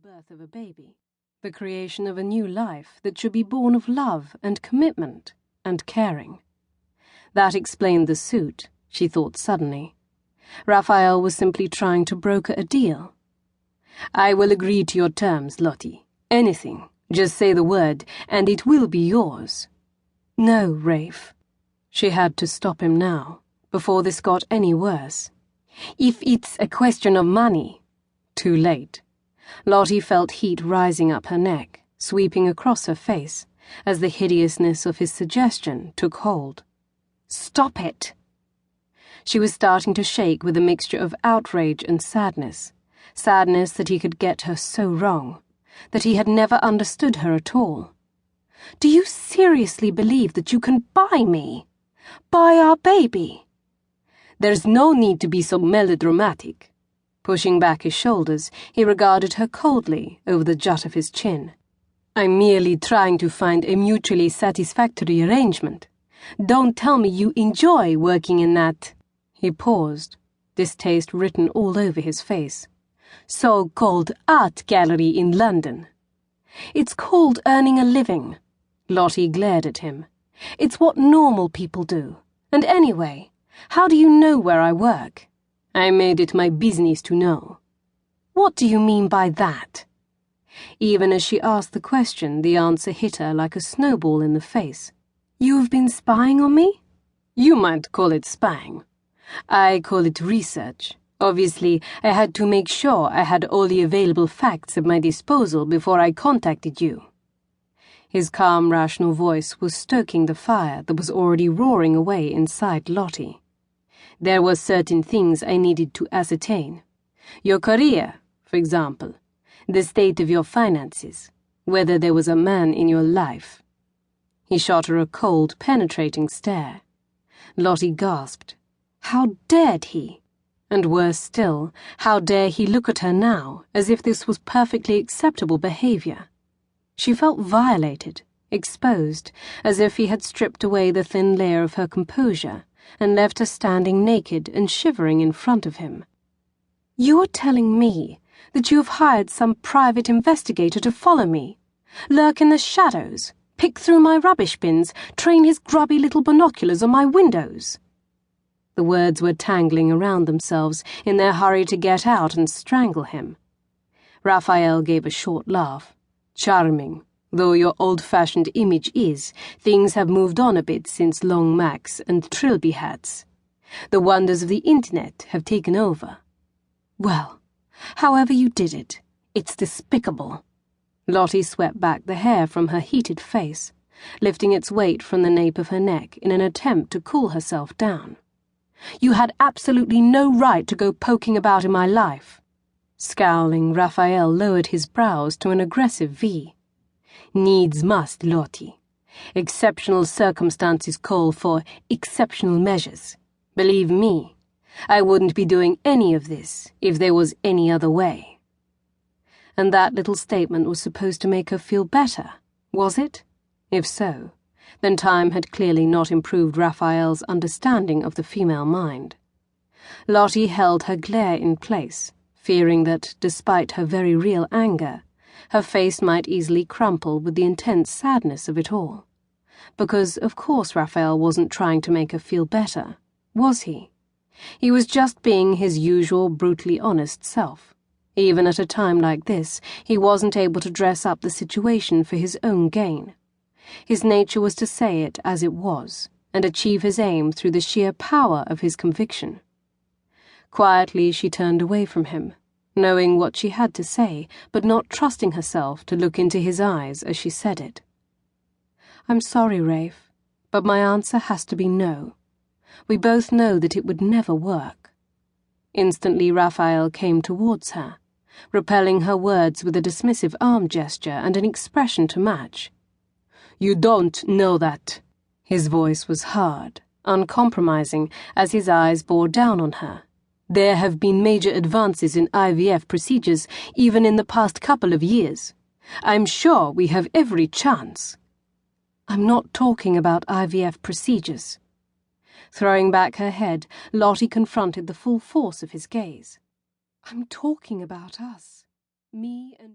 birth of a baby, the creation of a new life that should be born of love and commitment and caring. That explained the suit, she thought suddenly. Rafael was simply trying to broker a deal. "I will agree to your terms, Lottie. Anything. Just say the word, and it will be yours." "No, Rafe." She had to stop him now, before this got any worse. "If it's a question of money—" Too late. Lottie felt heat rising up her neck, sweeping across her face, as the hideousness of his suggestion took hold. "Stop it!" She was starting to shake with a mixture of outrage and sadness that he could get her so wrong, that he had never understood her at all. "Do you seriously believe that you can buy me? Buy our baby?" "There's no need to be so melodramatic." Pushing back his shoulders, he regarded her coldly over the jut of his chin. "I'm merely trying to find a mutually satisfactory arrangement. Don't tell me you enjoy working in that—" He paused, distaste written all over his face. "So-called art gallery in London." "It's called earning a living." Lottie glared at him. "It's what normal people do. And anyway, how do you know where I work?" "I made it my business to know." "What do you mean by that?" Even as she asked the question, the answer hit her like a snowball in the face. "You've been spying on me?" "You might call it spying. I call it research. Obviously, I had to make sure I had all the available facts at my disposal before I contacted you." His calm, rational voice was stoking the fire that was already roaring away inside Lottie. "There were certain things I needed to ascertain. Your career, for example. The state of your finances. Whether there was a man in your life." He shot her a cold, penetrating stare. Lottie gasped. How dared he? And worse still, how dare he look at her now, as if this was perfectly acceptable behavior? She felt violated, exposed, as if he had stripped away the thin layer of her composure and left her standing naked and shivering in front of him. "You are telling me that you have hired some private investigator to follow me, lurk in the shadows, pick through my rubbish bins, train his grubby little binoculars on my windows?" The words were tangling around themselves in their hurry to get out and strangle him. Rafael gave a short laugh. "Charming, though your old-fashioned image is, things have moved on a bit since long Macs and trilby hats. The wonders of the internet have taken over." "Well, however you did it, it's despicable." Lottie swept back the hair from her heated face, lifting its weight from the nape of her neck in an attempt to cool herself down. "You had absolutely no right to go poking about in my life." Scowling, Rafael lowered his brows to an aggressive V. "Needs must, Lottie. Exceptional circumstances call for exceptional measures. Believe me, I wouldn't be doing any of this if there was any other way." And that little statement was supposed to make her feel better, was it? If so, then time had clearly not improved Rafael's understanding of the female mind. Lottie held her glare in place, fearing that, despite her very real anger, her face might easily crumple with the intense sadness of it all. Because, of course, Rafael wasn't trying to make her feel better, was he? He was just being his usual brutally honest self. Even at a time like this, he wasn't able to dress up the situation for his own gain. His nature was to say it as it was, and achieve his aim through the sheer power of his conviction. Quietly she turned away from him, knowing what she had to say, but not trusting herself to look into his eyes as she said it. "I'm sorry, Rafe, but my answer has to be no. We both know that it would never work." Instantly Rafael came towards her, repelling her words with a dismissive arm gesture and an expression to match. "You don't know that." His voice was hard, uncompromising, as his eyes bore down on her. "There have been major advances in IVF procedures even in the past couple of years. I'm sure we have every chance." "I'm not talking about IVF procedures." Throwing back her head, Lottie confronted the full force of his gaze. "I'm talking about us. Me and